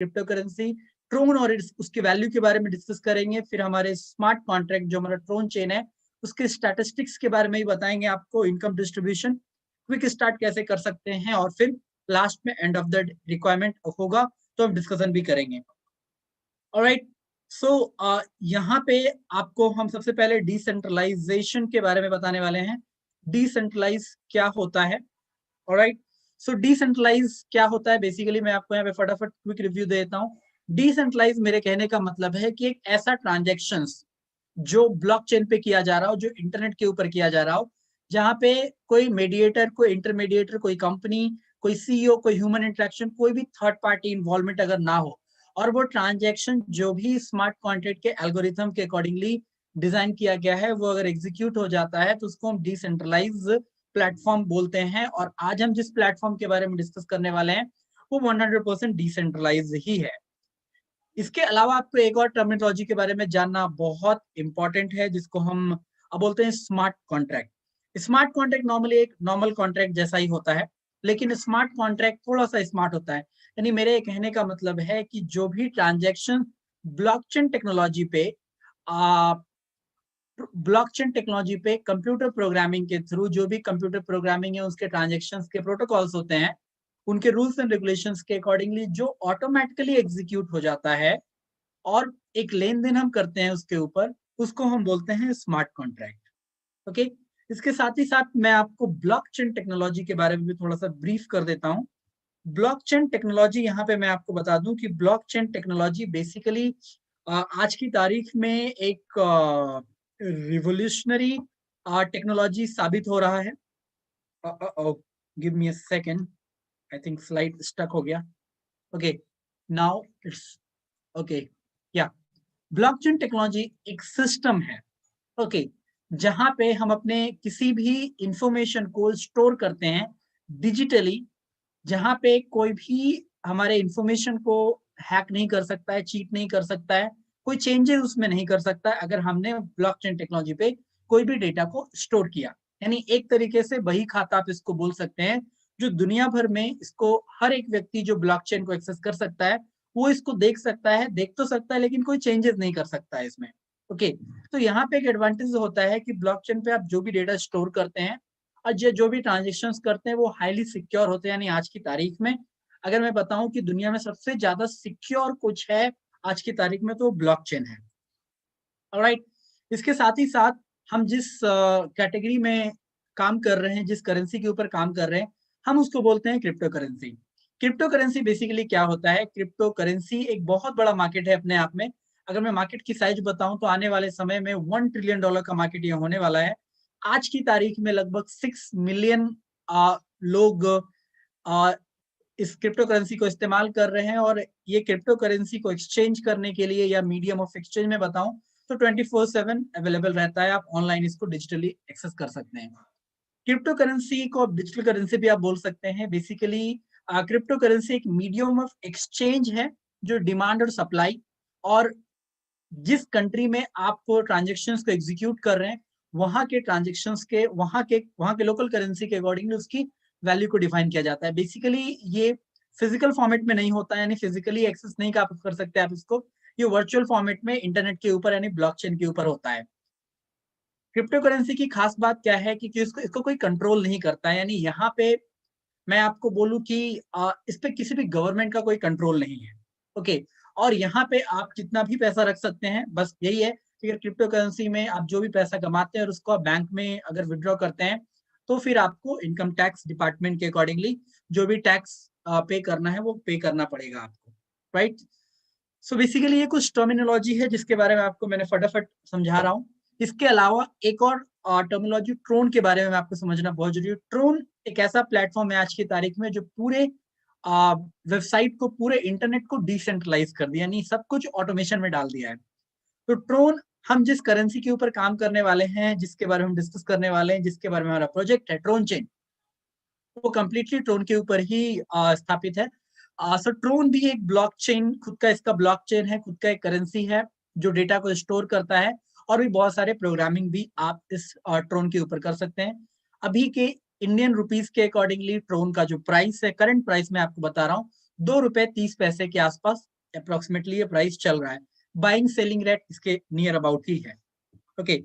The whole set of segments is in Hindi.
क्रिप्टो करेंसी, ट्रोन और उसकी वैल्यू के बारे में डिस्कस करेंगे। फिर हमारे स्मार्ट कॉन्ट्रैक्ट जो हमारा ट्रोन चेन है उसके स्टैटिस्टिक्स के बारे में ही बताएंगे आपको, इनकम डिस्ट्रीब्यूशन, क्विक स्टार्ट कैसे कर सकते हैं, और फिर लास्ट में एंड ऑफ द रिक्वायरमेंट होगा तो हम डिस्कशन भी करेंगे। ऑलराइट, सो यहाँ पे आपको हम सबसे पहले डिसेंट्रलाइजेशन के बारे में बताने वाले हैं। डिसेंट्रलाइज क्या होता है? ऑलराइट, सो डिसेंट्रलाइज क्या होता है बेसिकली मैं आपको यहाँ पे फटाफट क्विक रिव्यू देता हूँ। डिसेंट्रलाइज मेरे कहने का मतलब है कि एक ऐसा ट्रांजेक्शन्स जो ब्लॉकचेन पे किया जा रहा हो, जो इंटरनेट के ऊपर किया जा रहा हो, जहाँ पे कोई मेडिएटर, कोई इंटरमीडिएटर, कोई कंपनी, कोई सीईओ, कोई ह्यूमन इंटरेक्शन, कोई भी थर्ड पार्टी इन्वॉल्वमेंट अगर ना हो, और वो ट्रांजैक्शन जो भी स्मार्ट कॉन्ट्रैक्ट के एल्गोरिथम के अकॉर्डिंगली डिजाइन किया गया है वो अगर एग्जीक्यूट हो जाता है तो उसको हम डिसेंट्रलाइज प्लेटफॉर्म बोलते हैं। और आज हम जिस प्लेटफॉर्म के बारे में डिस्कस करने वाले हैं वो 100% डिसेंट्रलाइज ही है। इसके अलावा आपको एक और टर्मिनोलॉजी के बारे में जानना बहुत इंपॉर्टेंट है जिसको हम अब बोलते हैं smart contract. Smart contract normally एक नॉर्मल कॉन्ट्रैक्ट जैसा ही होता है, लेकिन स्मार्ट कॉन्ट्रैक्ट थोड़ा सा स्मार्ट होता है। यानी मेरे कहने का मतलब है कि जो भी ट्रांजैक्शन ब्लॉकचेन टेक्नोलॉजी पे कंप्यूटर प्रोग्रामिंग के थ्रू, जो भी कंप्यूटर प्रोग्रामिंग है उसके ट्रांजैक्शंस के प्रोटोकॉल्स होते हैं, उनके रूल्स एंड रेगुलेशंस के अकॉर्डिंगली जो ऑटोमेटिकली एग्जीक्यूट हो जाता है और एक लेन देन हम करते हैं उसके ऊपर, उसको हम बोलते हैं स्मार्ट कॉन्ट्रैक्ट। ओके, इसके साथ ही साथ मैं आपको ब्लॉकचेन टेक्नोलॉजी के बारे में भी थोड़ा सा ब्रीफ कर देता हूँ। ब्लॉकचेन टेक्नोलॉजी, यहाँ पे मैं आपको बता दूं कि ब्लॉकचेन टेक्नोलॉजी बेसिकली आज की तारीख में एक रिवोल्यूशनरी टेक्नोलॉजी साबित हो रहा है। Give me a second, I think slide stuck हो गया। Okay, now it's okay. या ब्लॉकचेन टेक्नोलॉजी एक सिस्टम है, ओके, जहां पे हम अपने किसी भी इंफॉर्मेशन को स्टोर करते हैं डिजिटली, जहां पे कोई भी हमारे इंफॉर्मेशन को हैक नहीं कर सकता है, चीट नहीं कर सकता है, कोई चेंजेस उसमें नहीं कर सकता है अगर हमने ब्लॉकचेन टेक्नोलॉजी पे कोई भी डेटा को स्टोर किया। यानी एक तरीके से बही खाता आप इसको बोल सकते हैं, जो दुनिया भर में इसको हर एक व्यक्ति जो ब्लॉकचेन को एक्सेस कर सकता है वो इसको देख सकता है, देख तो सकता है लेकिन कोई चेंजेस नहीं कर सकता है इसमें। ओके, तो यहाँ पे एक एडवांटेज होता है कि ब्लॉकचेन पे आप जो भी डेटा स्टोर करते हैं और जो भी ट्रांजेक्शन करते हैं वो हाईली सिक्योर होते हैं। यानी आज की तारीख में अगर मैं बताऊं कि दुनिया में सबसे ज्यादा सिक्योर कुछ है आज की तारीख में तो ब्लॉकचेन है। ऑलराइट, इसके साथ ही साथ हम जिस कैटेगरी में काम कर रहे हैं, जिस करेंसी के ऊपर काम कर रहे हैं, हम उसको बोलते हैं crypto currency. Crypto currency basically क्या होता है? क्रिप्टो करेंसी एक बहुत बड़ा मार्केट है अपने आप में। अगर मैं मार्केट की साइज बताऊं तो आने वाले समय में $1 ट्रिलियन का मार्केट ये होने वाला है। आज की तारीख में लगभग 6 मिलियन लोग इस क्रिप्टो करेंसी को इस्तेमाल कर रहे हैं। और ये क्रिप्टो करेंसी को एक्सचेंज करने के लिए या मीडियम ऑफ एक्सचेंज में बताऊं तो 24/7 अवेलेबल रहता है, आप ऑनलाइन इसको डिजिटली एक्सेस कर सकते हैं। क्रिप्टो करेंसी को आप डिजिटल करेंसी भी आप बोल सकते हैं। बेसिकली क्रिप्टो करेंसी एक मीडियम ऑफ एक्सचेंज है जो डिमांड और सप्लाई, और जिस कंट्री में आप ट्रांजेक्शन्स को एग्जीक्यूट कर रहे हैं वहां के ट्रांजेक्शन्स के वहां के लोकल करेंसी के अकॉर्डिंगली उसकी वैल्यू को डिफाइन किया जाता है। बेसिकली ये फिजिकल फॉर्मेट में नहीं होता है, यानी फिजिकली एक्सेस नहीं कर सकते आप इसको, ये वर्चुअल फॉर्मेट में इंटरनेट के ऊपर यानी ब्लॉकचेन के ऊपर होता है। क्रिप्टो करेंसी की खास बात क्या है कि इसको कोई कंट्रोल नहीं करता है। यानी यहाँ पे मैं आपको बोलूं कि इस पे किसी भी गवर्नमेंट का कोई कंट्रोल नहीं है। ओके, और यहाँ पे आप कितना भी पैसा रख सकते हैं, बस यही है कि क्रिप्टो करेंसी में आप जो भी पैसा कमाते हैं और उसको आप बैंक में अगर विड्रॉ करते हैं तो फिर आपको इनकम टैक्स डिपार्टमेंट के अकॉर्डिंगली जो भी टैक्स पे करना है वो पे करना पड़ेगा आपको, राइट। सो बेसिकली ये कुछ टर्मिनोलॉजी है जिसके बारे में आपको मैंने फटाफट समझा रहा हूँ। इसके अलावा एक और टर्मिनोलॉजी ट्रोन के बारे में आपको समझना बहुत जरूरी है। ट्रोन एक ऐसा प्लेटफॉर्म है आज की तारीख में जो पूरे वेबसाइट को, पूरे इंटरनेट को डिसेंट्रलाइज कर दिया, यानी सब कुछ ऑटोमेशन में डाल दिया है। तो ट्रोन, हम जिस करेंसी के ऊपर काम करने वाले हैं, जिसके बारे में हम डिस्कस करने वाले हैं, जिसके बारे में हमारा प्रोजेक्ट है ट्रोन चेन, वो कम्प्लीटली ट्रोन के ऊपर ही स्थापित है। सो ट्रोन भी एक ब्लॉकचेन, खुद का इसका ब्लॉकचेन है, खुद का एक करेंसी है जो डेटा को स्टोर करता है, और भी बहुत सारे प्रोग्रामिंग भी आप इस ट्रोन के ऊपर कर सकते हैं। अभी के इंडियन रुपीस के अकॉर्डिंगली ट्रोन का जो प्राइस है, करंट प्राइस मैं आपको बता रहा हूँ, ₹2.30 के आसपास अप्रोक्सीमेटली ये प्राइस चल रहा है। बाइंग सेलिंग रेट इसके नियर अबाउट ही है। ओके,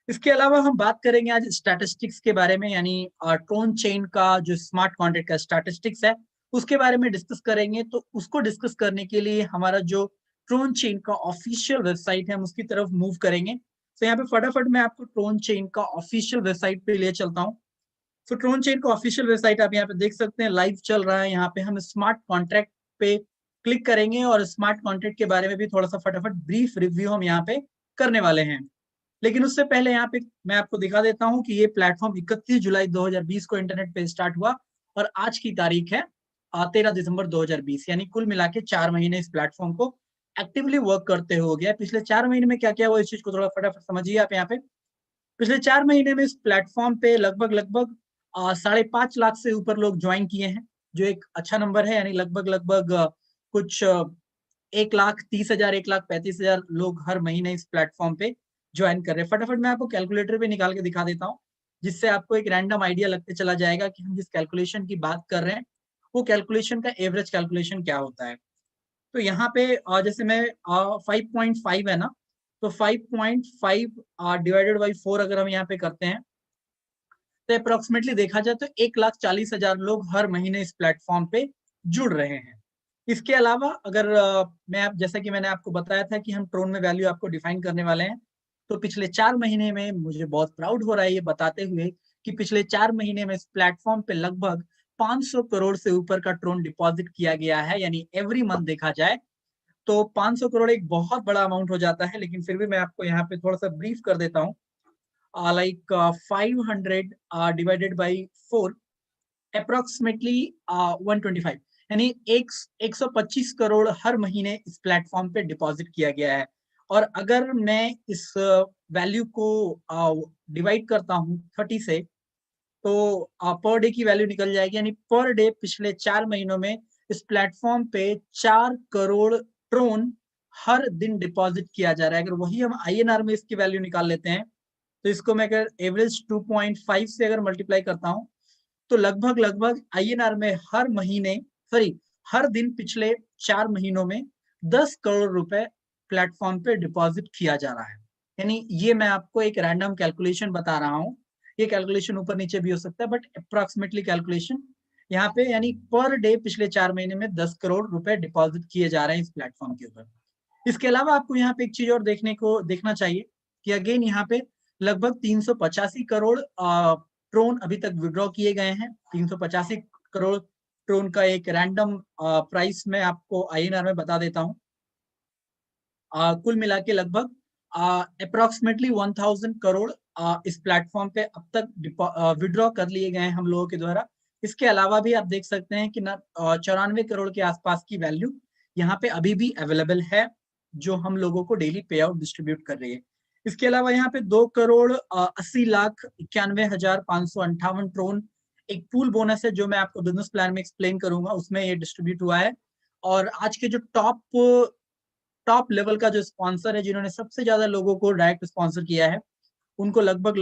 इसके अलावा हम बात करेंगे आज स्टैटिस्टिक्स के बारे में, यानी ट्रोन चेन का जो स्मार्ट कॉन्ट्रैक्ट का स्टैटिस्टिक्स है उसके बारे में डिस्कस करेंगे। तो उसको डिस्कस करने के लिए हमारा जो ट्रोन चेन का ऑफिशियल वेबसाइट है हम उसकी तरफ मूव करेंगे। तो यहाँ पे फटाफट मैं आपको ट्रोन चेन का ऑफिशियल वेबसाइट पे ले चलता हूँ। तो ट्रोन चेन का ऑफिशियल वेबसाइट आप यहाँ पे देख सकते हैं, लाइव चल रहा है। यहाँ पे हम स्मार्ट कॉन्ट्रैक्ट पे क्लिक करेंगे और स्मार्ट कॉन्ट्रैक्ट के बारे में भी थोड़ा सा फटाफट ब्रीफ रिव्यू हम यहाँ पे करने वाले हैं। लेकिन उससे पहले यहाँ पे मैं आपको दिखा देता हूँ कि ये प्लेटफॉर्म 31 जुलाई 2020 को इंटरनेट पे स्टार्ट हुआ और आज की तारीख है 13 दिसंबर 2020, यानी कुल मिला के 4 महीने इस प्लेटफॉर्म को एक्टिवली वर्क करते हो गया। पिछले 4 महीने में क्या क्या हुआ इस चीज को थोड़ा फटाफट समझिए आप यहाँ पे। पिछले 4 महीने में इस प्लेटफॉर्म पे लगभग 5.5 लाख से ऊपर लोग ज्वाइन किए हैं, जो एक अच्छा नंबर है। यानी लगभग कुछ 1,30,000 1,35,000 लोग हर महीने इस प्लेटफॉर्म पे ज्वाइन कर रहे हैं। फटाफट मैं आपको कैलकुलेटर पे निकाल के दिखा देता हूँ, जिससे आपको एक रैंडम आइडिया लगते चला जाएगा कि हम जिस कैलकुलेशन की बात कर रहे हैं वो कैलकुलेशन का एवरेज कैलकुलेशन क्या होता है। तो यहाँ पे जैसे मैं 5.5 है ना, तो 5.5 डिवाइडेड बाई 4 अगर हम यहाँ पे करते हैं तो अप्रोक्सीमेटली देखा जाए तो 1,40,000 लोग हर महीने इस प्लेटफॉर्म पे जुड़ रहे हैं। इसके अलावा अगर मैं आप जैसा कि मैंने आपको बताया था कि हम ट्रोन में वैल्यू आपको डिफाइन करने वाले हैं, तो पिछले 4 महीने में मुझे बहुत प्राउड हो रहा है ये बताते हुए कि पिछले 4 महीने में इस प्लेटफॉर्म पे लगभग 500 करोड़ से ऊपर का ट्रोन डिपॉजिट किया गया है। यानी एवरी मंथ देखा जाए तो 500 करोड़ एक बहुत बड़ा अमाउंट हो जाता है। लेकिन फिर भी मैं आपको यहाँ पे थोड़ा सा ब्रीफ कर देता हूँ। लाइक 500 डिवाइडेड बाई 4 अप्रोक्सीमेटली 125, यानी 125 करोड़ हर महीने इस प्लेटफॉर्म पे डिपॉजिट किया गया है। और अगर मैं इस वैल्यू को डिवाइड करता हूँ 30 से, तो पर डे की वैल्यू निकल जाएगी। यानी पर डे पिछले 4 महीनों में इस प्लेटफॉर्म पे 4 करोड़ ट्रोन हर दिन डिपॉजिट किया जा रहा है। अगर वही हम INR में इसकी वैल्यू निकाल लेते हैं, तो इसको मैं अगर एवरेज 2.5 से अगर मल्टीप्लाई करता हूँ, तो लगभग INR में हर दिन पिछले 4 महीनों में 10 करोड़ रुपए प्लेटफॉर्म पे डिपॉजिट किया जा रहा है। यानी ये मैं आपको एक रैंडम कैलकुलेशन बता रहा हूँ। ये कैलकुलेशन ऊपर नीचे भी हो सकता है, बट अप्रोक्सीमेटली कैलकुलेशन यहाँ पे, यानी पर डे पिछले 4 महीने में 10 करोड़ रुपए डिपॉजिट किए जा रहे हैं इस प्लेटफॉर्म के ऊपर। इसके अलावा आपको यहाँ पे एक चीज और देखना चाहिए कि अगेन यहाँ पे लगभग 385 करोड़ ट्रोन अभी तक विड्रॉ किए गए हैं। 385 करोड़ ट्रोन का एक रैंडम प्राइस मैं आपको INR में बता देता हूँ। कुल मिला के लगभग अप्रोक्सीमेटली 1000 करोड़ इस प्लेटफॉर्म पे अब तक विड्रॉ कर लिए गए हैं हम लोगों के द्वारा। इसके अलावा भी आप देख सकते हैं कि 94 करोड़ के आसपास की वैल्यू यहाँ पे अभी भी अवेलेबल है, जो हम लोगों को डेली पे आउट डिस्ट्रीब्यूट कर रही है। इसके अलावा यहाँ पे 2,80,91,558 ट्रोन एक पूल बोनस है, जो मैं आपको बिजनेस प्लान में एक्सप्लेन करूंगा, उसमें ये डिस्ट्रीब्यूट हुआ है। और आज के जो टॉप लेवल का जो स्पॉन्सर है, जिन्होंने सबसे ज्यादा लोगों को डायरेक्ट स्पॉन्सर किया है, उनको लगभग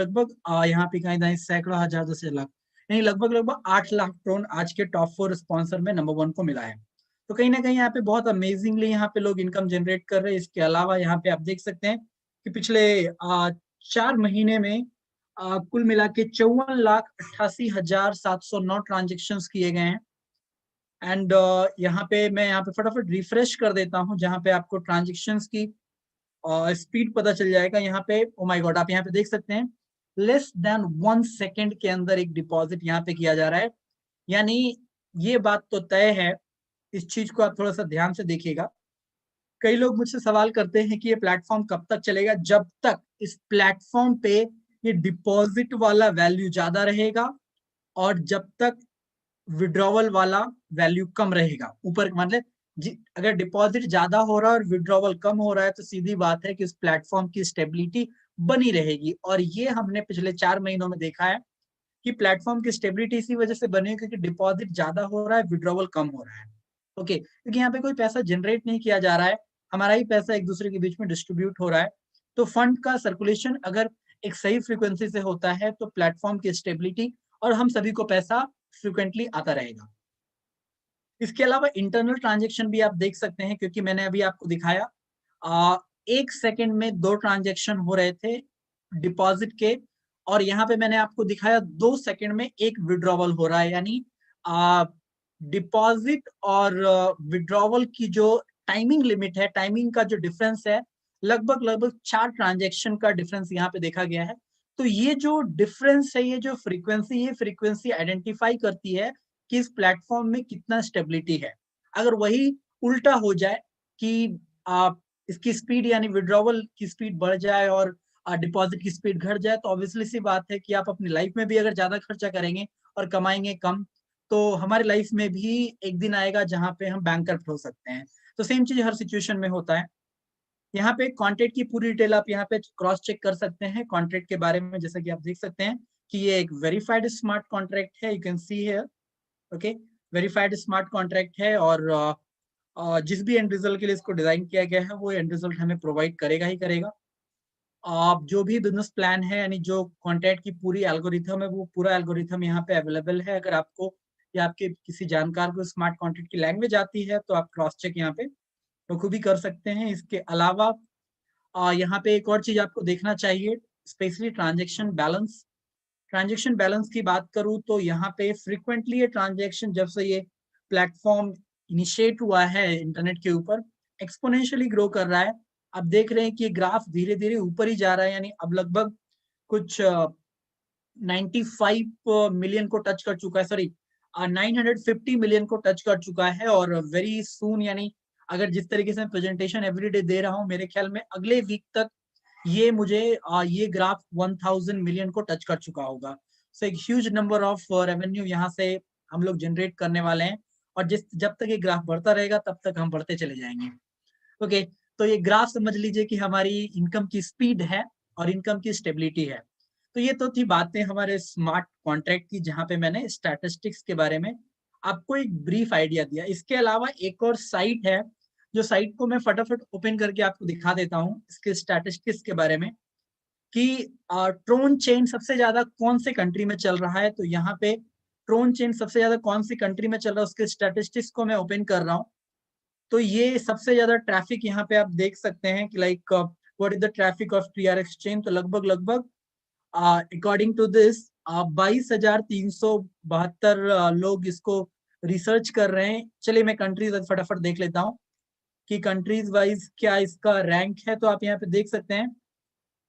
यहाँ पे कहीं दाएं सैकड़ों हजार 10 लाख, यानी लगभग 8 लाख ट्रोन आज के टॉप 4 स्पॉन्सर में नंबर 1 को मिला है। तो कहीं ना कहीं यहाँ पे बहुत अमेजिंगली यहाँ पे लोग इनकम जनरेट कर रहे हैं। इसके अलावा यहाँ पे आप देख सकते हैं कि पिछले 4 महीने में कुल मिला के 54,88,709 ट्रांजेक्शन किए गए हैं। एंड यहाँ पे मैं यहाँ पे फटाफट रिफ्रेश कर देता हूँ, जहाँ पे आपको ट्रांजेक्शन्स की स्पीड पता चल जाएगा। यहाँ पे ओ माय गॉड, आप यहाँ पे देख सकते हैं लेस देन 1 सेकेंड के अंदर एक डिपॉजिट यहाँ पे किया जा रहा है। यानी ये बात तो तय है, इस चीज को आप थोड़ा सा ध्यान से देखिएगा। कई लोग मुझसे सवाल करते हैं कि ये प्लेटफॉर्म कब तक चलेगा। जब तक इस प्लेटफॉर्म पे ये डिपॉजिट वाला वैल्यू ज्यादा रहेगा और जब तक विड्रॉवल वाला वैल्यू कम रहेगा। ऊपर मतलब अगर डिपॉजिट ज्यादा हो रहा है और विड्रॉवल कम हो रहा है, तो सीधी बात है कि उस प्लेटफॉर्म की स्टेबिलिटी बनी रहेगी। और ये हमने पिछले 4 महीनों में देखा है कि प्लेटफॉर्म की स्टेबिलिटी इसी वजह से बनी है क्योंकि डिपॉजिट ज्यादा हो रहा है, विड्रॉवल कम हो रहा है। ओके, क्योंकि यहाँ पे कोई पैसा जनरेट नहीं किया जा रहा है, हमारा ही पैसा एक दूसरे के बीच में डिस्ट्रीब्यूट हो रहा है। तो फंड का सर्कुलेशन अगर एक सही फ्रीक्वेंसी से होता है, तो प्लेटफॉर्म की स्टेबिलिटी और हम सभी को पैसा फ्रिक्वेंटली आता रहेगा। इसके अलावा इंटरनल ट्रांजेक्शन भी आप देख सकते हैं, क्योंकि मैंने अभी आपको दिखाया 1 सेकेंड में 2 ट्रांजेक्शन हो रहे थे डिपॉजिट के, और यहाँ पे मैंने आपको दिखाया 2 सेकेंड में 1 विड्रॉवल हो रहा है। यानी डिपॉजिट और विड्रॉवल की जो टाइमिंग लिमिट है, टाइमिंग का जो डिफरेंस है, लगभग लगभग 4 ट्रांजेक्शन का डिफरेंस यहाँ पे देखा गया है। तो ये जो डिफरेंस है, ये जो फ्रीक्वेंसी, ये फ्रीक्वेंसी आइडेंटिफाई करती है कि इस प्लेटफॉर्म में कितना स्टेबिलिटी है। अगर वही उल्टा हो जाए कि आप इसकी स्पीड यानी विड्रॉवल की स्पीड बढ़ जाए और डिपॉजिट की स्पीड घट जाए, तो ऑब्वियसली सी बात है कि आप अपनी लाइफ में भी अगर ज्यादा खर्चा करेंगे और कमाएंगे कम, तो हमारी लाइफ में भी एक दिन आएगा जहां पे हम बैंकरप्ट हो सकते हैं। तो सेम चीज हर सिचुएशन में होता है। यहाँ पे कॉन्ट्रैक्ट की पूरी डिटेल आप यहाँ पे क्रॉस चेक कर सकते हैं कॉन्ट्रैक्ट के बारे में। जैसा कि आप देख सकते हैं कि ये एक वेरीफाइड स्मार्ट कॉन्ट्रैक्ट है, you can see here, okay, verified smart contract है, और जिस भी एंड रिजल्ट के लिए इसको डिजाइन किया गया है वो एंड रिजल्ट हमें प्रोवाइड करेगा ही करेगा। आप जो भी बिजनेस प्लान है, यानी जो कॉन्ट्रैक्ट की पूरी एल्गोरिथम है, वो पूरा एल्गोरिथम यहाँ पे अवेलेबल है। अगर आपको या आपके किसी जानकार को स्मार्ट कॉन्ट्रैक्ट की लैंग्वेज आती है तो आप क्रॉस चेक यहाँ पे बखूबी कर सकते हैं। इसके अलावा यहाँ पे एक और चीज आपको देखना चाहिए, specially transaction balance. Transaction balance की बात करूं तो यहाँ पे फ्रीक्वेंटली ये ट्रांजेक्शन, जब से ये प्लेटफॉर्म इनिशिएट हुआ है इंटरनेट के ऊपर, एक्सपोनेंशियली ग्रो कर रहा है। आप देख रहे हैं कि ये ग्राफ धीरे धीरे ऊपर ही जा रहा है, यानी अब लगभग कुछ 95 मिलियन को टच कर चुका है, सॉरी 950 मिलियन को टच कर चुका है। और वेरी सून, यानी अगर जिस तरीके से मैं प्रेजेंटेशन एवरीडे दे रहा हूँ, मेरे ख्याल में अगले वीक तक ये मुझे ये ग्राफ 1000 मिलियन को टच कर चुका होगा। सो एक ह्यूज नंबर ऑफ रेवेन्यू यहाँ से हम लोग जनरेट करने वाले हैं, और जब तक ये ग्राफ बढ़ता रहेगा तब तक हम बढ़ते चले जाएंगे। ओके, तो ये ग्राफ समझ लीजिए कि हमारी इनकम की स्पीड है और इनकम की स्टेबिलिटी है। तो ये तो थी बातें हमारे स्मार्ट कॉन्ट्रैक्ट की, जहां पे मैंने स्टैटिस्टिक्स के बारे में आपको एक ब्रीफ आइडिया दिया। इसके अलावा एक और साइट है, जो साइट को मैं फटाफट ओपन करके आपको दिखा देता हूँ इसके स्टैटिस्टिक्स के बारे में, कि ट्रोन चेन सबसे ज्यादा कौन से कंट्री में चल रहा है। तो यहाँ पे ट्रोन चेन सबसे ज्यादा कौन सी कंट्री में चल रहा है उसके स्टैटिस्टिक्स को मैं ओपन कर रहा हूँ। तो ये सबसे ज्यादा ट्रैफिक यहाँ पे आप देख सकते हैं कि like what is the traffic of TRX chain. तो लगभग लगभग अकॉर्डिंग टू दिस 22,372 लोग इसको रिसर्च कर रहे हैं। चलिए मैं कंट्रीज फटाफट देख लेता हूँ कि कंट्रीज वाइज क्या इसका रैंक है। तो आप यहाँ पे देख सकते हैं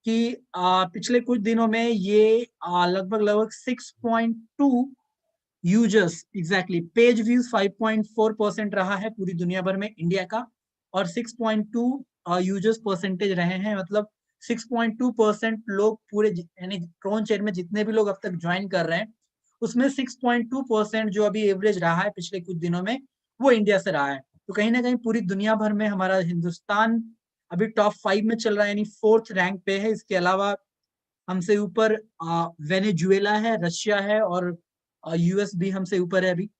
कि पिछले कुछ दिनों में ये लगभग लगभग 6.2 यूजर्स, एग्जैक्टली पेज व्यूज 5.4% रहा है पूरी दुनिया भर में इंडिया का, और 6.2 यूजर्स परसेंटेज रहे हैं। मतलब 6.2% लोग पूरे यानी ट्रोन चेन में जितने भी लोग अब तक ज्वाइन कर रहे हैं, उसमें 6.2% जो अभी एवरेज रहा है पिछले कुछ दिनों में, वो इंडिया से रहा है। तो कहीं ना कहीं पूरी दुनिया भर में हमारा हिंदुस्तान अभी टॉप 5 में चल रहा है, यानी 4th रैंक पे है। इसके अलावा हमसे ऊपर वेनेजुएला है, रशिया है, और US भी हमसे ऊपर है अभी।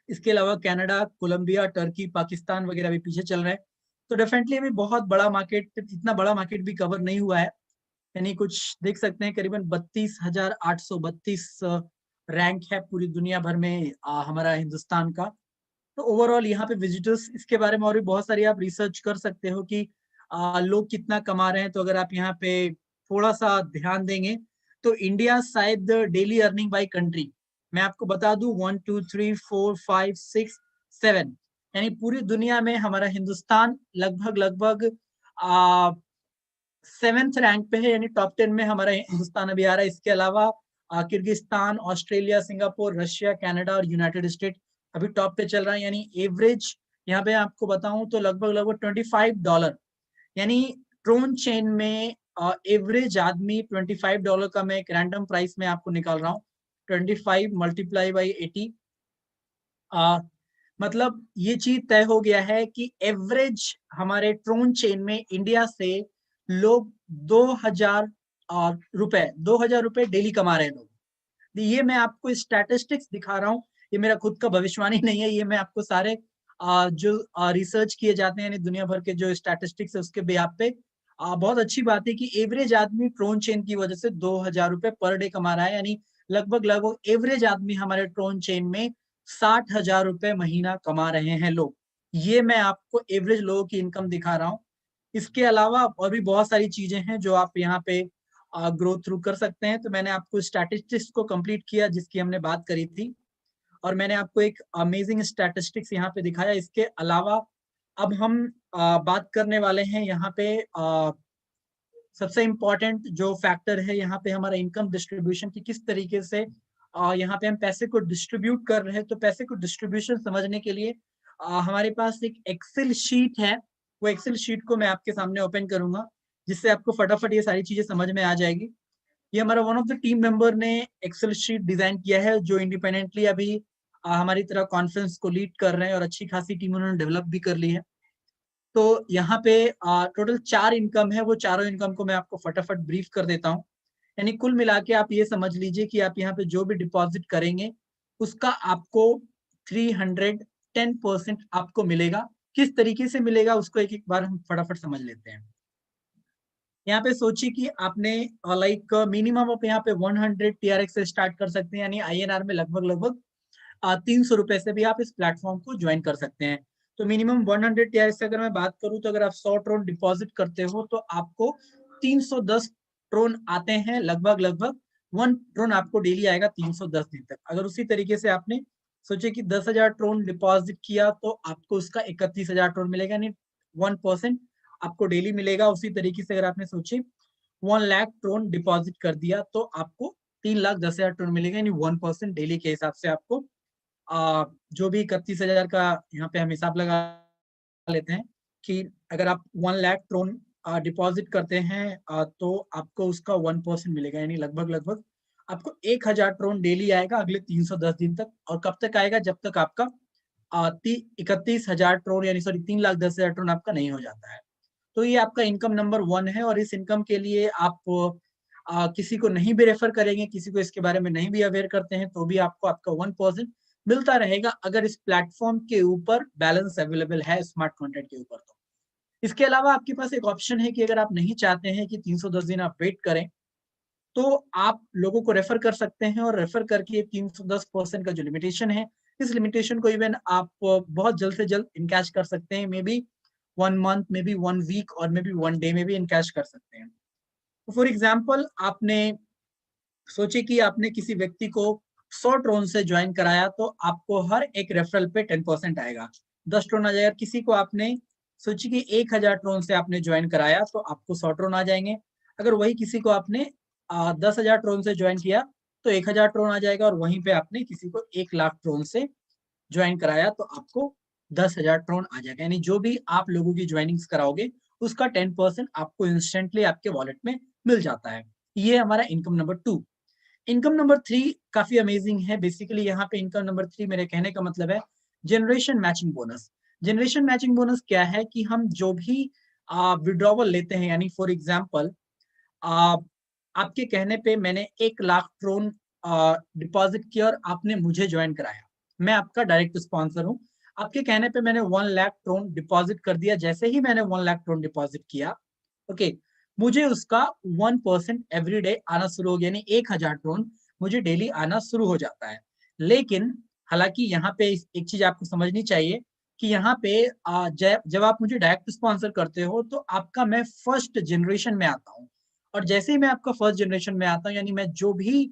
इसके अलावा कनाडा, कोलंबिया, टर्की, पाकिस्तान वगैरह भी पीछे चल रहे हैं। तो डेफिनेटली अभी बहुत बड़ा मार्केट, इतना बड़ा मार्केट भी कवर नहीं हुआ है। यानी कुछ देख सकते हैं करीबन 32,832 रैंक है पूरी दुनिया भर में हमारा हिंदुस्तान का। तो ओवरऑल यहाँ पे विजिटर्स, इसके बारे में और भी बहुत सारी आप रिसर्च कर सकते हो कि लोग कितना कमा रहे हैं। तो अगर आप यहाँ पे थोड़ा सा ध्यान देंगे तो इंडिया शायद डेली अर्निंग बाय कंट्री, मैं आपको बता दूं 1 2 3 4 5 6 7, यानी पूरी दुनिया में हमारा हिंदुस्तान लगभग लगभग 7th रैंक पे है, यानी टॉप 10 में हमारा हिंदुस्तान अभी आ रहा है। इसके अलावा Kyrgyzstan, Australia, Singapore, Russia, Canada और यूनाइटेड स्टेट अभी टॉप पे चल रहा है। यानी एवरेज यहाँ पे आपको बताऊं तो लगभग लगभग $25, यानी ट्रोन चेन में एवरेज आदमी $25 का, मैं एक रैंडम प्राइस में आपको निकाल रहा हूँ, 25 मल्टीप्लाई बाई 80, मतलब ये चीज तय हो गया है कि एवरेज हमारे ट्रोन चेन में इंडिया से लोग 2,000 रुपए डेली कमा रहे हैं लोग। ये मैं आपको स्टैटिस्टिक्स दिखा रहा हूँ, ये मेरा खुद का भविष्यवाणी नहीं है, ये मैं आपको सारे जो रिसर्च किए जाते हैं यानी दुनिया भर के जो स्टैटिस्टिक्स है उसके बेस पे बहुत अच्छी बात है कि एवरेज आदमी ट्रोन चेन की वजह से 2,000 रुपए पर डे कमा रहा है। यानी लगभग लगभग एवरेज आदमी हमारे ट्रोन चेन में 60,000 रुपए महीना कमा रहे हैं लोग। ये मैं आपको एवरेज लोगों की इनकम दिखा रहा हूँ। इसके अलावा और भी बहुत सारी चीजें हैं जो आप यहाँ पे ग्रो थ्रू कर सकते हैं। तो मैंने आपको स्टैटिस्टिक्स को कंप्लीट किया जिसकी हमने बात करी थी, और मैंने आपको एक अमेजिंग स्टैटिस्टिक्स यहाँ पे दिखाया। इसके अलावा अब हम बात करने वाले हैं यहाँ पे सबसे इम्पोर्टेंट जो फैक्टर है यहाँ पे हमारा इनकम डिस्ट्रीब्यूशन की किस तरीके से यहाँ पे हम पैसे को डिस्ट्रीब्यूट कर रहे हैं। तो पैसे को डिस्ट्रीब्यूशन समझने के लिए हमारे पास एक एक्सेल शीट है। वो एक्सेल शीट को मैं आपके सामने ओपन करूंगा जिससे आपको फटाफट ये सारी चीजें समझ में आ जाएगी। ये हमारा one of the team member ने एक्सेल शीट डिजाइन किया है जो इंडिपेंडेंटली अभी हमारी तरह कॉन्फ्रेंस को लीड कर रहे हैं और अच्छी खासी टीम उन्होंने डेवलप भी कर ली है। तो यहाँ पे टोटल 4 इनकम है, वो चारों इनकम को मैं आपको फटाफट ब्रीफ कर देता हूँ। यानी कुल मिला के आप ये समझ लीजिए कि आप यहाँ पे जो भी डिपॉजिट करेंगे उसका आपको 310% आपको मिलेगा। किस तरीके से मिलेगा उसको एक एक बार हम फटाफट समझ लेते हैं। यहाँ पे सोचिए कि आपने लाइक मिनिमम आप यहाँ पे 100 TRX से स्टार्ट कर सकते हैं, यानी INR में लगभग लगभग 300 रुपए से भी आप इस प्लेटफॉर्म को ज्वाइन कर सकते हैं। तो मिनिमम 100 TRX से अगर मैं बात करूं तो अगर आप 100 ट्रोन डिपॉजिट करते हो तो आपको 310 ट्रोन आते हैं, लगभग लगभग 1 ट्रोन आपको डेली आएगा 310 दिन तक। अगर उसी तरीके से आपने सोचे कि 10,000 ट्रोन डिपॉजिट किया तो आपको उसका 31,000 ट्रोन मिलेगा, यानी 1% आपको डेली मिलेगा। उसी तरीके से अगर आपने सोचे 1 लाख ट्रोन डिपॉजिट कर दिया तो आपको 3,10,000 ट्रोन मिलेगा, यानी 1% डेली के हिसाब से आपको जो भी 31,000 का यहाँ पे हम हिसाब लगा लेते हैं कि अगर आप 1 लाख ट्रोन डिपॉजिट करते हैं तो आपको उसका 1% मिलेगा, यानी लगभग लगभग आपको 1,000 ट्रोन डेली आएगा अगले 310 दिन तक। और कब तक आएगा? जब तक आपका 31,000 ट्रोन यानी सॉरी 3,10,000 ट्रोन आपका नहीं हो जाता है। तो ये आपका इनकम नंबर 1 है। और इस इनकम के लिए आप किसी को नहीं भी रेफर करेंगे, किसी को इसके बारे में नहीं भी अवेयर करते हैं तो भी आपको आपका 1% मिलता रहेगा अगर इस प्लेटफॉर्म के ऊपर बैलेंस अवेलेबल है स्मार्ट कॉन्ट्रैक्ट के ऊपर। तो इसके अलावा आपके पास एक ऑप्शन है कि अगर आप नहीं चाहते हैं कि 310 दिन आप वेट करें तो आप लोगों को रेफर कर सकते हैं, और रेफर करके 310% का जो लिमिटेशन है इस लिमिटेशन को इवन आप बहुत जल्द से जल्द इनकैश कर सकते हैं। May be 1 month, may be 1 week और मे बी 1 डे में भी इनकैश कर सकते हैं। तो फॉर एग्जाम्पल आपने सोचे कि आपने किसी व्यक्ति को 100 ट्रोन से ज्वाइन कराया तो आपको हर एक रेफरल पे 10% आएगा, 10 ट्रोन आ जाएगा। किसी को आपने सोची कि 1,000 ट्रोन से आपने ज्वाइन कराया तो आपको 100 ट्रोन आ जाएंगे। अगर वही किसी को आपने 10,000 ट्रोन से ज्वाइन किया तो 1,000 ट्रोन आ जाएगा। और वहीं पे आपने किसी को 1 लाख ट्रोन से ज्वाइन कराया तो आपको 10,000 ट्रोन आ जाएगा। यानी जो भी आप लोगों की ज्वाइनिंग्स कराओगे उसका 10% आपको इंस्टेंटली आपके वॉलेट में मिल जाता है। ये हमारा इनकम नंबर 2। इनकम नंबर 3 काफी अमेजिंग है। बेसिकली यहाँ पे इनकम नंबर 3 मेरे कहने का मतलब है generation matching bonus. Generation matching bonus क्या है कि हम जो भी विड्रॉवल लेते हैं, यानी फॉर एग्जाम्पल आपके कहने पे मैंने 1 लाख ट्रोन डिपॉजिट किया और आपने मुझे ज्वाइन कराया, मैं आपका डायरेक्ट स्पॉन्सर हूँ। आपके कहने पे मैंने 1 लाख ट्रोन डिपॉजिट कर दिया। जैसे ही मैंने 1 लाख ट्रोन डिपॉजिट किया, ओके, मुझे उसका 1% एवरी डे आना शुरू हो गया, यानी 1,000 ट्रोन मुझे डेली आना शुरू हो जाता है। लेकिन हालांकि यहाँ पे एक चीज आपको समझनी चाहिए कि यहाँ पे जब आप मुझे डायरेक्ट स्पॉन्सर करते हो तो आपका मैं फर्स्ट जनरेशन में आता हूँ। और जैसे ही मैं आपका फर्स्ट जनरेशन में आता हूँ, यानी मैं जो भी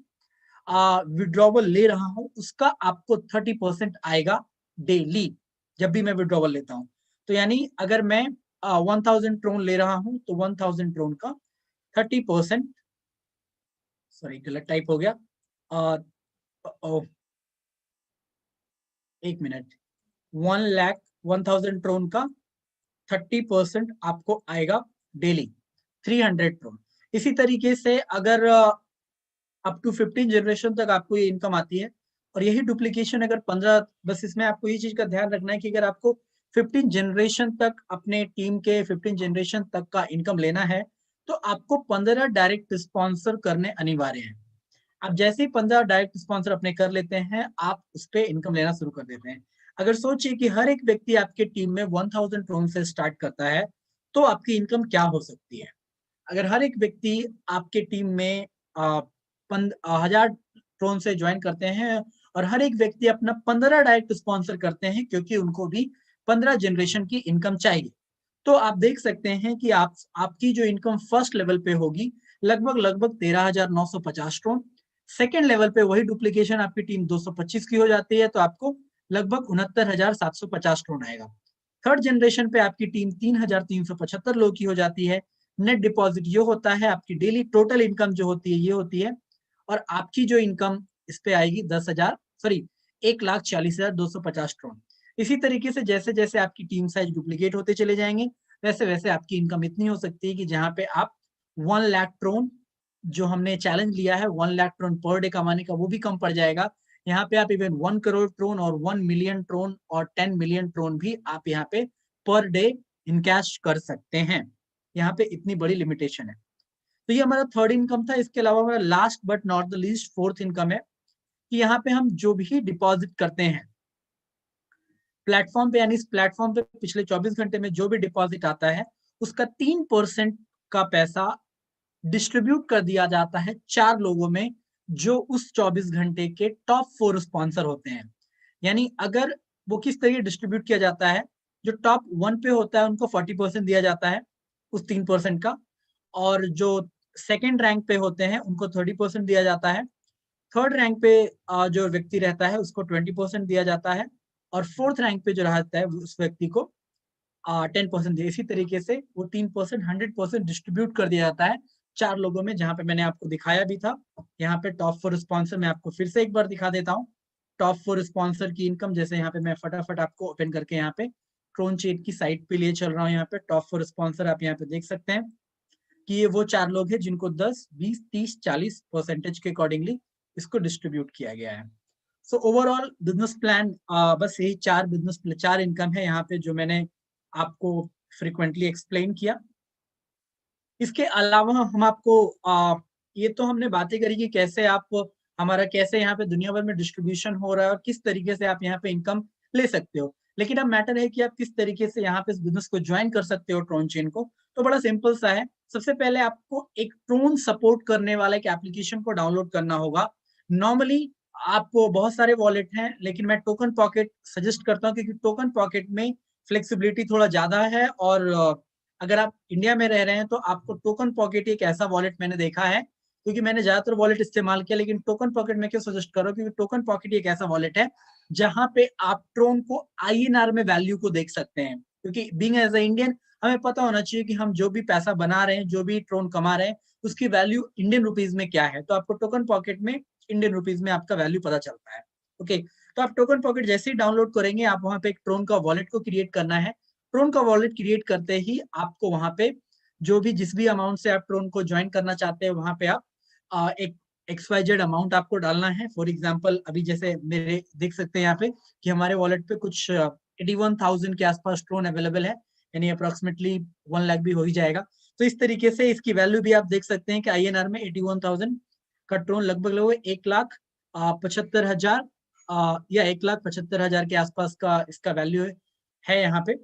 विड्रॉवल ले रहा हूँ उसका आपको 30% आएगा डेली जब भी मैं विड्रॉवल लेता हूँ। तो यानी अगर मैं 1,000 ट्रोन ले रहा हूँ तो 1,000 ट्रोन का 30%, सॉरी गलत टाइप हो गया, एक मिनट, 1,00,000 ट्रोन का 30% आपको आएगा डेली, 300 ट्रोन। इसी तरीके से अगर अप टू 15 जनरेशन तक आपको ये इनकम आती है। और यही डुप्लीकेशन अगर 15, बस इसमें आपको ये चीज का ध्यान रखना है कि अगर आपको 15 जनरेशन तक अपने टीम के 15 जनरेशन तक का इनकम लेना है तो आपको 15 डायरेक्ट स्पॉन्सर करने अनिवार्य हैं। आप जैसे ही 15 डायरेक्ट स्पॉन्सर अपने कर लेते हैं आप उस पर इनकम लेना शुरू कर देते हैं। अगर सोचिए कि हर एक व्यक्ति आपके टीम में 1,000 ट्रोन से स्टार्ट करता है तो आपकी इनकम क्या हो सकती है। अगर हर एक व्यक्ति आपके टीम में 1,000 ट्रोन से ज्वाइन करते हैं और हर एक व्यक्ति अपना 15 डायरेक्ट स्पॉन्सर करते हैं क्योंकि उनको भी 15 जनरेशन की इनकम चाहिए। तो आप देख सकते हैं कि आपकी जो इनकम फर्स्ट लेवल पे होगी लगभग 13,950 ट्रोन। सेकेंड लेवल पे वही डुप्लीकेशन आपकी टीम 225 की हो जाती है तो आपको लगभग 69,750 ट्रोन आएगा। थर्ड जनरेशन पे आपकी टीम 3,375 लोग की हो जाती है। नेट डिपॉजिट ये होता है आपकी डेली टोटल इनकम जो होती है ये होती है, और आपकी जो इनकम इस पे आएगी 1,40,250 ट्रोन। इसी तरीके से जैसे जैसे आपकी टीम साइज डुप्लीकेट होते चले जाएंगे वैसे वैसे आपकी इनकम इतनी हो सकती है कि जहां पे आप 1 लाख ट्रोन जो हमने चैलेंज लिया है 1 लाख ट्रोन पर डे कमाने का वो भी कम पड़ जाएगा। यहाँ पे आप इवन 1 करोड़ ट्रोन और 1 मिलियन ट्रोन और 10 मिलियन ट्रोन भी आप यहाँ पे पर डे इनकैश कर सकते हैं। यहाँ पे इतनी बड़ी लिमिटेशन है। तो ये हमारा थर्ड इनकम था। इसके अलावा हमारा last but not the least fourth income है कि यहाँ पे हम जो भी डिपॉजिट करते हैं प्लेटफॉर्म पे, यानी इस प्लेटफॉर्म पे पिछले 24 घंटे में जो भी डिपॉजिट आता है उसका 3% का पैसा डिस्ट्रीब्यूट कर दिया जाता है 4 लोगों में जो उस 24 घंटे के टॉप 4 स्पॉन्सर होते हैं। यानी अगर वो किस तरीके डिस्ट्रीब्यूट किया जाता है, जो टॉप 1 पे होता है उनको 40% दिया जाता है उस 3% का, और जो सेकेंड रैंक पे होते हैं उनको 30% दिया जाता है। थर्ड रैंक पे जो व्यक्ति रहता है उसको 20% दिया जाता है, और फोर्थ रैंक पे जो रहता है उस व्यक्ति को 10% दिया। इसी तरीके से वो 3% 100% डिस्ट्रीब्यूट कर दिया जाता है 4 लोगों में, जहां पे मैंने आपको दिखाया भी था। यहाँ पे टॉप 4 स्पॉन्सर मैं आपको फिर से एक बार दिखा देता हूँ। टॉप 4 स्पॉन्सर की इनकम, जैसे यहाँ पे मैं फटाफट आपको ओपन करके यहाँ पे ट्रोन चेन की साइट पे लिए चल रहा हूँ। यहाँ पे टॉप 4 स्पॉन्सर आप यहाँ पे देख सकते हैं कि ये वो 4 लोग हैं जिनको 10, 20, 30, 40% के अकॉर्डिंगली इसको डिस्ट्रीब्यूट किया गया है। सो ओवरऑल बिजनेस प्लान बस यही 4 इनकम है यहाँ पे जो मैंने आपको फ्रिक्वेंटली एक्सप्लेन किया। इसके अलावा हम आपको ये तो हमने बातें करी कि कैसे आप हमारा कैसे यहाँ पे दुनिया भर में डिस्ट्रीब्यूशन हो रहा है और किस तरीके से आप यहाँ पे इनकम ले सकते हो, लेकिन अब मैटर है कि आप किस तरीके से यहाँ पे इस बिजनेस को ज्वाइन कर सकते हो ट्रोन चेन को। तो बड़ा सिंपल सा है। सबसे पहले आपको एक ट्रोन सपोर्ट करने वाला एक एप्लीकेशन को डाउनलोड करना होगा। नॉर्मली आपको बहुत सारे वॉलेट हैं लेकिन मैं टोकन पॉकेट सजेस्ट करता हूँ क्योंकि टोकन पॉकेट में फ्लेक्सिबिलिटी थोड़ा ज्यादा है, और अगर आप इंडिया में रह रहे हैं तो आपको टोकन पॉकेट एक ऐसा वॉलेट मैंने देखा है, क्योंकि मैंने ज्यादातर वॉलेट इस्तेमाल किया लेकिन टोकन पॉकेट में क्यों सजेस्ट कर रहा हूं, क्योंकि टोकन पॉकेट एक ऐसा वॉलेट है जहां पे आप ट्रोन को आईएनआर में वैल्यू को देख सकते हैं। क्योंकि बीइंग एज अ इंडियन हमें पता होना चाहिए कि हम जो भी पैसा बना रहे हैं, जो भी ट्रोन कमा रहे हैं, उसकी वैल्यू इंडियन रुपीज में क्या है। तो आपको टोकन पॉकेट में इंडियन रुपीज में आपका वैल्यू पता चलता है। ओके, तो आप टोकन पॉकेट जैसे ही डाउनलोड करेंगे, आप वहां पे एक ट्रोन का वॉलेट को क्रिएट करना है। ट्रोन का वॉलेट क्रिएट करते ही आपको वहां पे जो भी जिस भी अमाउंट से आप ट्रोन को ज्वाइन करना चाहते हैं वहां पे आप एक XYZ अमाउंट आपको डालना है। फॉर एग्जाम्पल अभी जैसे मेरे देख सकते हैं यहाँ पे कि हमारे वॉलेट पे कुछ 81,000 के आसपास ट्रोन अवेलेबल है, यानी अप्रोक्सीमेटली 1 लाख भी हो ही जाएगा। तो इस तरीके से इसकी वैल्यू भी आप देख सकते हैं कि INR में 81,000 का ट्रोन लगभग 1,75,000 या 1,75,000 के आसपास का इसका वैल्यू है यहाँ पे।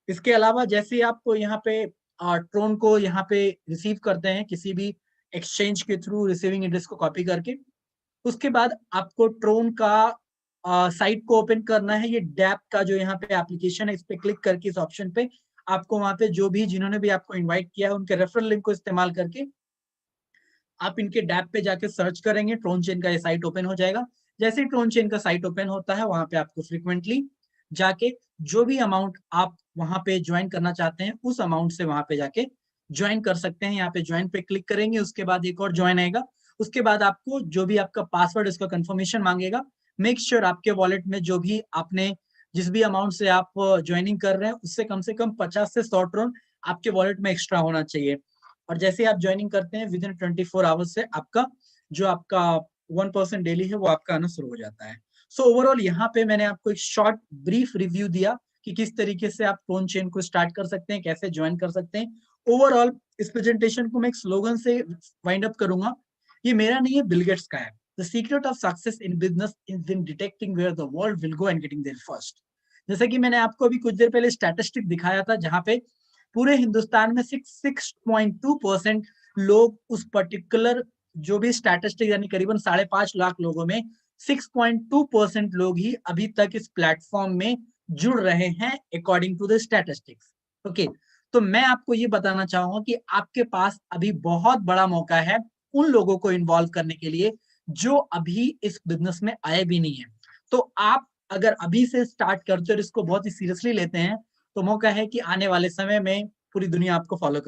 इसके अलावा जैसे आप यहाँ पे ट्रोन को यहाँ पे रिसीव करते हैं किसी भी एक्सचेंज के थ्रू रिसीविंग एड्रेस को कॉपी करके, उसके बाद आपको ट्रोन का साइट को ओपन करना है। ये डैप का जो यहाँ पे एप्लीकेशन है इस पे क्लिक करके इस ऑप्शन पे आपको वहां पे जो भी जिन्होंने भी आपको इनवाइट किया है उनके रेफरल लिंक को इस्तेमाल करके आप इनके डैप पे जाके सर्च करेंगे, ट्रोन चेन का ये साइट ओपन हो जाएगा। जैसे ही ट्रोन चेन का साइट ओपन होता है वहां पे आपको फ्रिक्वेंटली जाके जो भी अमाउंट आप वहां पे ज्वाइन करना चाहते हैं उस अमाउंट से वहां पे जाके ज्वाइन कर सकते हैं। यहाँ पे ज्वाइन पे क्लिक करेंगे, उसके बाद एक और ज्वाइन आएगा, उसके बाद आपको जो भी आपका पासवर्ड इसका कंफर्मेशन मांगेगा। मेक श्योर आपके वॉलेट में जो भी आपने जिस भी अमाउंट से आप ज्वाइनिंग कर रहे हैं उससे कम 50 से 100 ट्रोन आपके वॉलेट में एक्स्ट्रा होना चाहिए। और जैसे आप ज्वाइनिंग करते हैं विद इन 24 आवर्स से आपका जो आपका 1% डेली है वो आपका आना शुरू हो जाता है। सो ओवरऑल यहाँ पे मैंने आपको एक शॉर्ट ब्रीफ रिव्यू दिया कि किस तरीके से आप ट्रोन चेन को स्टार्ट कर सकते हैं, कैसे ज्वाइन कर सकते हैं। ओवरऑल इस प्रेजेंटेशन को मैं एक स्लोगन से वाइंड अप करूंगा। ये मेरा नहीं है, बिल गेट्स का है। The secret of success in business is in detecting where the world will go and getting there first. जैसे कि मैंने आपको अभी कुछ देर पहले स्टैटिस्टिक दिखाया था जहां पे पूरे हिंदुस्तान में 6.2% लोग उस पर्टिकुलर जो भी स्टैटिस्टिक यानी करीबन 5.5 लाख लोगों में 6.2% लोग ही अभी तक इस प्लेटफॉर्म में जुड़ रहे हैं according to the statistics. Okay, तो मैं आपको ये बताना चाहूंगा कि आपके पास अभी बहुत बड़ा मौका है उन लोगों को इन्वॉल्व करने के लिए जो अभी इस बिजनेस में आए भी नहीं है। तो आप अगर अभी से स्टार्ट करते हो और इसको बहुत ही सीरियसली लेते हैं तो मौका है कि आने वाले समय में पूरी दुनिया आपको फॉलो करे।